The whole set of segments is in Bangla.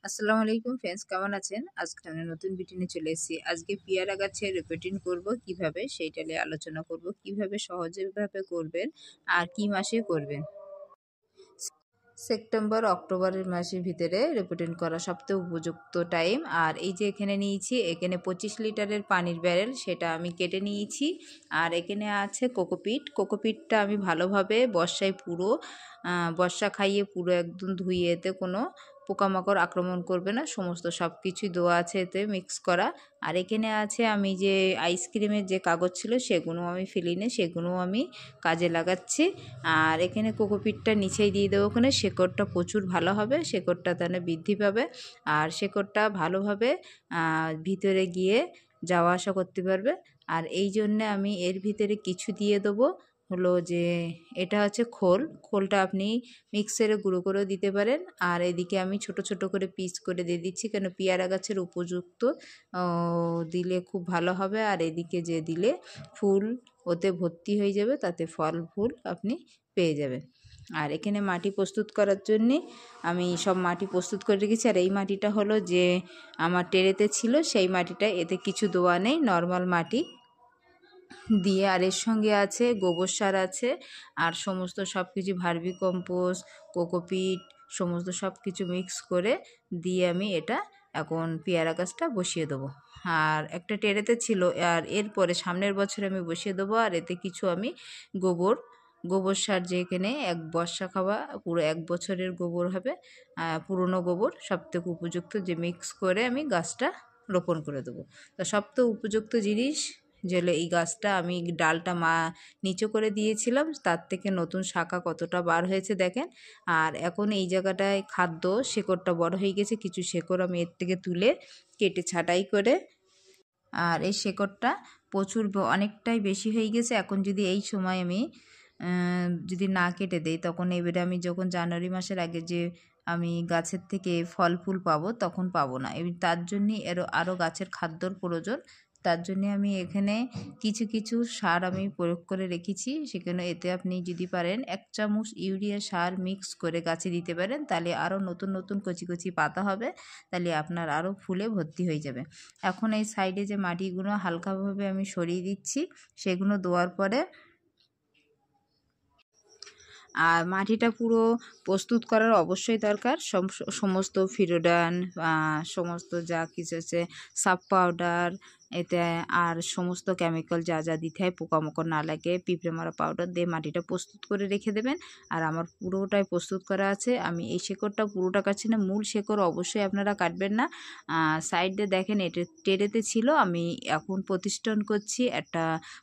আসসালামু আলাইকুম ফ্রেন্ডস, কেমন আছেন? আজকে আমি নতুন ভিডিও নিয়ে চলে এসেছি। আজকে পেয়ারা গাছের রিপোর্টিং করব কিভাবে সেইটা নিয়ে আলোচনা করব, কিভাবে সহজভাবে করবেন আর কি মাসে করবেন। সেপ্টেম্বর অক্টোবরের মাসের ভিতরে রিপোর্টিং করা সবথেকে উপযুক্ত টাইম। আর এই যে এখানে নিয়েছি, এখানে 25 লিটারের পানির ব্যারেল, সেটা আমি কেটে নিয়েছি। আর এখানে আছে কোকোপিট। কোকোপিটটা আমি ভালোভাবে বর্ষায় পুরো বর্ষা খাইয়ে পুরো একদম ধুয়ে, এতে কোনো পোকামাকড় আক্রমণ করবে না, সমস্ত সব কিছুই দেওয়া আছে এতে মিক্স করা। আর এখানে আছে আমি যে আইসক্রিমের যে কাগজ ছিল সেগুলো আমি ফেলিনি, সেগুলো আমি কাজে লাগাচ্ছি। আর এখানে কোকোপিটটা নিচেই দিয়ে দেবো, ওখানে শেকড়টা প্রচুর ভালো হবে, শেকড়টা তাহলে বৃদ্ধি পাবে আর শেকড়টা ভালোভাবে ভিতরে গিয়ে যাওয়া আসা করতে পারবে। আর এই জন্যে আমি এর ভিতরে কিছু দিয়ে দেবো, হলো যে এটা হচ্ছে খোলটা আপনি মিক্সারে গুঁড়ো করেও দিতে পারেন। আর এদিকে আমি ছোট ছোট করে পিস করে দিয়ে দিচ্ছি, কেন পেয়ারা গাছের উপযুক্ত দিলে খুব ভালো হবে। আর এদিকে যে দিলে ফুল ওতে ভর্তি হয়ে যাবে, তাতে ফল ফুল আপনি পেয়ে যাবেন। আর এখানে মাটি প্রস্তুত করার জন্যে আমি সব মাটি প্রস্তুত করে রেখেছি। আর এই মাটিটা হলো যে আমার টেরেতে ছিল, সেই মাটিটা, এতে কিছু দেওয়া নেই, নর্মাল মাটি দিয়ে। আর এর সঙ্গে আছে গোবর সার আছে, আর সমস্ত সব কিছু ভার্মি কম্পোস্ট, কোকোপিট, সমস্ত সব কিছু মিক্স করে দিয়ে আমি এটা এখন পেয়ারা গাছটা বসিয়ে দেবো। আর একটা টেরেতে ছিল, আর এরপরে সামনের বছর আমি বসিয়ে দেবো। আর এতে কিছু আমি গোবর সার, যে এখানে এক বর্ষা খাওয়া পুরো এক বছরের গোবর হবে, পুরনো গোবর সবথেকে উপযুক্ত, যে মিক্স করে আমি গাছটা রোপণ করে দেবো। তো সবথেকে উপযুক্ত জিনিস যেগুলো, এই গাছটা আমি ডালটা নিচু করে দিয়েছিলাম, তার থেকে নতুন শাখা কতটা বার হয়েছে দেখেন। আর এখন এই জায়গাটায় খাদ্য শেকড়টা বড় হয়ে গেছে, কিছু শেকড় আমি এর থেকে তুলে কেটে ছাঁটাই করে, আর এই শেকড়টা প্রচুর অনেকটাই বেশি হয়ে গেছে। এখন যদি এই সময় আমি যদি না কেটে দেই, তখন এবারে আমি যখন জানুয়ারি মাসের আগে যে আমি গাছের থেকে ফল ফুল পাবো, তখন পাবো না। তার জন্যই আরও গাছের খাদ্যর প্রয়োজন। তার জন্যে আমি এখানে কিছু কিছু সার আমি প্রয়োগ করে রেখেছি, সেখানে এতে আপনি যদি পারেন 1 চামচ ইউরিয়া সার মিক্স করে গাছে দিতে পারেন, তাহলে আরও নতুন নতুন কচি কচি পাতা হবে, তাহলে আপনার আরও ফুলে ভর্তি হয়ে যাবে। এখন এই সাইডে যে মাটিগুলো হালকাভাবে আমি সরিয়ে দিচ্ছি, সেগুলো দেওয়ার পরে, আর মাটিটা পুরো প্রস্তুত করার অবশ্যই দরকার। সমস্ত ফিরোডান, সমস্ত যা কিছু আছে, সাব পাউডার এতে, আর সমস্ত কেমিক্যাল যা যা দিতে হয় পোকামাকড় না লাগে, পিঁপড়ে মারা পাউডার দিয়ে মাটিটা প্রস্তুত করে রেখে দেবেন। আর আমার পুরোটাই প্রস্তুত করা আছে। আমি এই শেকড়টা পুরোটা কাটছি না, মূল শেকড় অবশ্যই আপনারা কাটবেন না। সাইডে দেখেন এটা টেরেতে ছিল, আমি এখন প্রতিষ্ঠান করছি একটা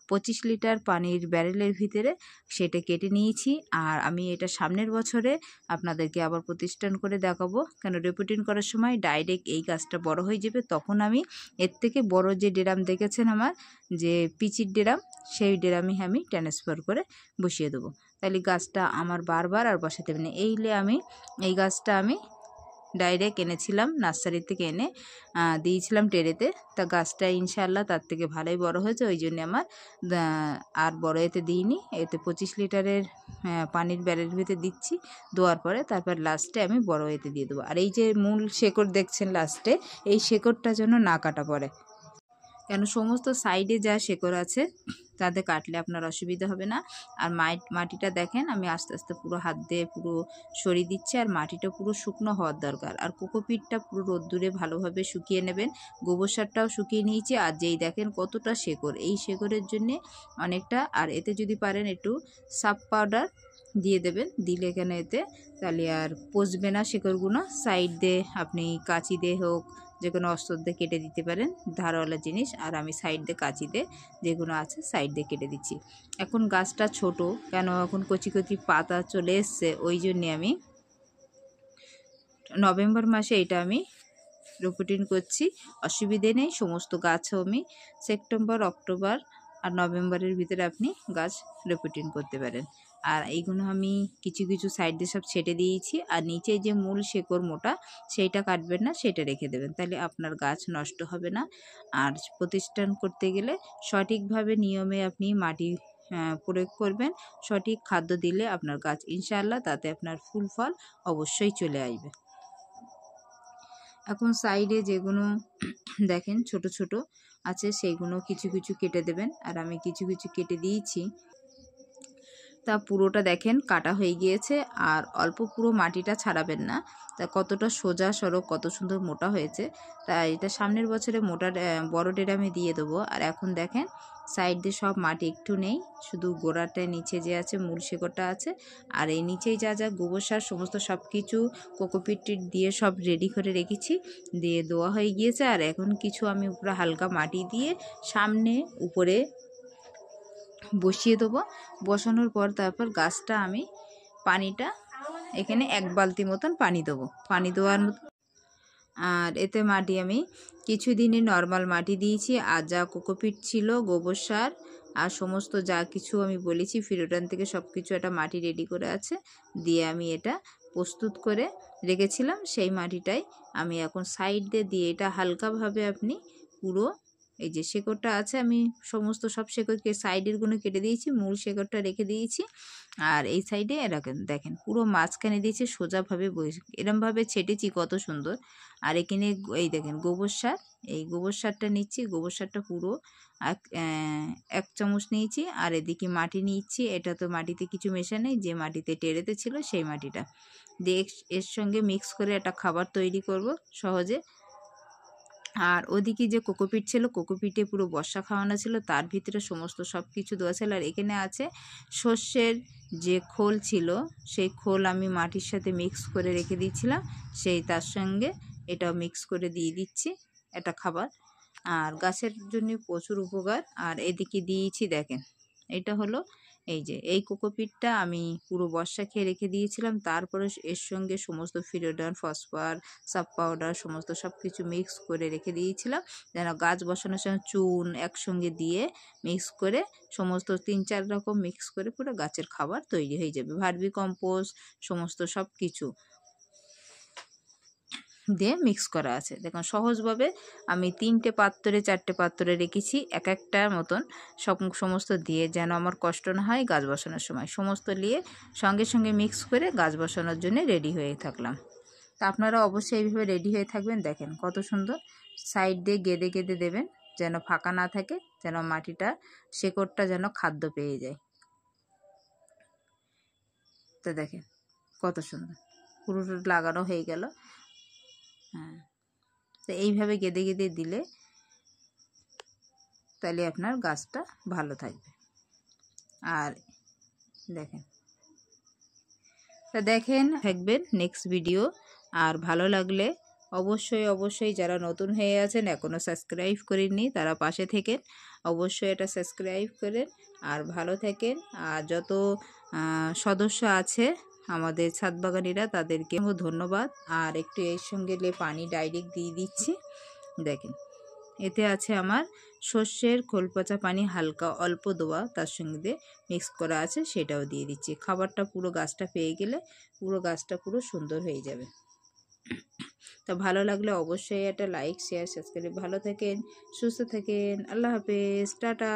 25 লিটার পানির ব্যারেলের ভিতরে, সেটা কেটে নিয়েছি। আর আমি এটা সামনের বছরে আপনাদেরকে আবার প্রতিষ্ঠান করে দেখাবো, কেন রিপোর্টিং করার সময় ডাইরেক্ট এই গাছটা বড় হয়ে যাবে, তখন আমি এর থেকে বড় যে ড্রাম দেখেছেন আমার, যে পিচির ড্রাম, সেই ড্রামে আমি ট্রান্সফার করে বসিয়ে দেবো। তাহলে গাছটা আমার বারবার আর বসাতে হবে না। এই গাছটা আমি ডাইরেক্ট এনেছিলাম নার্সারি থেকে, এনে দিয়েছিলাম টেরেতে। তা গাছটা ইনশাআল্লাহ তার থেকে ভালোই বড় হয়েছে, ওই জন্যে আমার আর বড় এতে দিইনি। এতে 25 লিটারের পানির ব্যারেল ভিতরে দিচ্ছি, দেওয়ার পরে তারপর লাস্টে আমি বড় এতে দিয়ে দেবো। আর এই যে মূল শেকড় দেখছেন লাস্টে, এই শেকড়টা যেন না কাটা পড়ে, কেন সমস্ত সাইডে যা শেকড় আছে তাতে কাটলে আপনার অসুবিধা হবে না। আর মাটিটা দেখেন আমি আস্তে আস্তে পুরো হাত দিয়ে পুরো সরিয়ে দিচ্ছি। আর মাটিটা পুরো শুকনো হওয়ার দরকার। আর কোকোপিটটা পুরো রোদ্দুরে ভালোভাবে শুকিয়ে নেবেন, গোবর সারটাও শুকিয়ে নিয়েছি। আর যেই দেখেন কতটা শেকড়, এই শেকড়ের জন্যে অনেকটা। আর এতে যদি পারেন একটু সাব পাউডার দিয়ে দেবেন, দিলে কেন এতে তাহলে আর পচবে না শেকড়গুলো। সাইড দিয়ে আপনি কাঁচি দিয়ে হোক, যে কোনো অস্ত্র দিয়ে কেটে দিতে পারেন, ধারওয়ালা জিনিস। আর আমি সাইড দিয়ে কাঁচি দিয়ে যেগুলো আছে সাইড দিয়ে কেটে দিচ্ছি। এখন গাছটা ছোট, কেন এখন কচি কচি পাতা চলে এসছে, ওই জন্যে আমি নভেম্বর মাসে এটা আমি রিপোর্টিং করছি, অসুবিধে নেই। সমস্ত গাছও আমি সেপ্টেম্বর অক্টোবর আর নভেম্বরের ভিতরে আপনি গাছ রিপোর্টিং করতে পারেন। আর এইগুলো আমি কিছু কিছু সাইড দিয়ে সব ছেটে দিয়েছি। আর নিচে যে মূল শেকড় মোটা, সেইটা কাটবেন না, সেটা রেখে দেবেন, তাহলে আপনার গাছ নষ্ট হবে না। আর প্রতিষ্ঠান করতে গেলে সঠিকভাবে নিয়মে আপনি মাটি প্রয়োগ করবেন, সঠিক খাদ্য দিলে আপনার গাছ ইনশাআল্লাহ তাতে আপনার ফুল ফল অবশ্যই চলে আসবে। এখন সাইডে যেগুলো দেখেন ছোট ছোট আছে সেইগুলো কিছু কিছু কেটে দেবেন, আর আমি কিছু কিছু কেটে দিয়েছি। তা পুরোটা দেখেন কাটা হয়ে গিয়েছে, আর অল্প পুরো মাটিটা ছাড়াবেন না। তা কতটা সোজা সড়ক, কত সুন্দর মোটা হয়েছে। তাই এটা সামনের বছরে মোটা বড় ডেরামে দিয়ে দেবো। আর এখন দেখেন সাইড দিয়ে সব মাটি একটু নেই, শুধু গোড়াটায় নিচে যে আছে মূল শেকড়টা আছে। আর এই নিচেই যা যা গোবর সার সমস্ত সব কিছু কোকোপিট দিয়ে সব রেডি করে রেখেছি, দিয়ে দেওয়া হয়ে গিয়েছে। আর এখন কিছু আমি উপরে হালকা মাটি দিয়ে সামনে উপরে বসিয়ে দেবো। বসানোর পর তারপর গাছটা আমি পানিটা এখানে 1 বালতি মতন পানি দেবো, পানি দেওয়ার মতো। আর এতে মাটি আমি কিছুদিনই নর্মাল মাটি দিয়েছি, আর যা কোকোপিট ছিল, গোবর সার আর সমস্ত যা কিছু আমি বলেছি ফিরোটান থেকে সব কিছু একটা মাটি রেডি করে আছে, দিয়ে আমি এটা প্রস্তুত করে রেখেছিলাম। সেই মাটিটাই আমি এখন সাইড দিয়ে এটা হালকাভাবে আপনি পুরো এই যে শেকড়টা আছে, আমি সমস্ত সব শেকড়কে সাইডের গুলো কেটে দিয়েছি, মূল শেকড়টা রেখে দিয়েছি। আর এই সাইডে এরকম দেখেন পুরো মাঝখানে দিয়েছি সোজাভাবে এরমভাবে ছেটেছি, কত সুন্দর। আর এখানে এই দেখেন গোবর সার, এই গোবর সারটা নিচ্ছি, গোবর সারটা পুরো 1 চামচ নিয়েছি। আর এদিকে মাটি নিচ্ছি, এটা তো মাটিতে কিছু মেশা নেই, যে মাটিতে টেরেতে ছিল সেই মাটিটা দিয়ে এর সঙ্গে মিক্স করে একটা খাবার তৈরি করব সহজে। আর ওদিকে যে কোকোপিট ছিল, কোকোপিটে পুরো বর্ষা খাওয়ানো ছিল, তার ভিতরে সমস্ত সব কিছু দেওয়া ছিল। আর এখানে আছে সর্ষের যে খোল ছিল, সেই খোল আমি মাটির সাথে মিক্স করে রেখে দিয়েছিলাম, সেই তার সঙ্গে এটাও মিক্স করে দিয়ে দিচ্ছি একটা খাবার। আর গাছের জন্য প্রচুর উপকার। আর এদিকে দিয়েছি দেখেন, এটা হলো এই যে এই কোকোপিটটা আমি পুরো বর্ষা খেয়ে রেখে দিয়েছিলাম, তারপরে এর সঙ্গে সমস্ত ফিরোডন, ফসফর, সাব পাউডার সমস্ত সব কিছু মিক্স করে রেখে দিয়েছিলাম, যেন গাছ বসানোর সময় চুন একসঙ্গে দিয়ে মিক্স করে সমস্ত 3-4 রকম মিক্স করে পুরো গাছের খাবার তৈরি হয়ে যাবে। ভার্মি কম্পোস্ট সমস্ত সব কিছু দিয়ে মিক্স করা আছে। দেখুন সহজভাবে আমি 3টে পাত্রে 4টে পাত্রে রেখেছি, এক একটার মতন সমস্ত দিয়ে, যেন আমার কষ্ট না হয় গাছ বসানোর সময়। সমস্ত নিয়ে সঙ্গে সঙ্গে মিক্স করে গাছ বসানোর জন্য রেডি হয়ে থাকলাম। তা আপনারা অবশ্যই এইভাবে রেডি হয়ে থাকবেন। দেখেন কত সুন্দর, সাইড দিয়ে গেঁদে গেঁদে দেবেন, যেন ফাঁকা না থাকে, যেন মাটিটা শেকড়টা যেন খাদ্য পেয়ে যায়। তো দেখেন কত সুন্দর পুরোটা লাগানো হয়ে গেল। হ্যাঁ, তো এইভাবে গেঁদে গেঁদে দিলে তাহলে আপনার গাছটা ভালো থাকবে। আর দেখেন, তা দেখেন থাকবেন নেক্সট ভিডিও। আর ভালো লাগলে অবশ্যই যারা নতুন হয়ে আছেন এখনও সাবস্ক্রাইব করেননি, তারা পাশে থেকেন, অবশ্যই এটা সাবস্ক্রাইব করেন। আর ভালো থাকেন। আর যত সদস্য আছে আমাদের ছাদ বাগানিরা, তাদেরকে ধন্যবাদ। আর একটু এর সঙ্গে পানি ডাইরেক্ট দিয়ে দিচ্ছি। দেখেন এতে আছে আমার সর্ষের খোল পচা পানি হালকা অল্প দেওয়া, তার সঙ্গে মিক্স করা আছে, সেটাও দিয়ে দিচ্ছি। খাবারটা পুরো গাছটা পেয়ে গেলে পুরো গাছটা পুরো সুন্দর হয়ে যাবে। তা ভালো লাগলে অবশ্যই একটা লাইক, শেয়ার, সাবস্ক্রাইব। ভালো থাকেন, সুস্থ থাকেন, আল্লাহ হাফেজ, টাটা।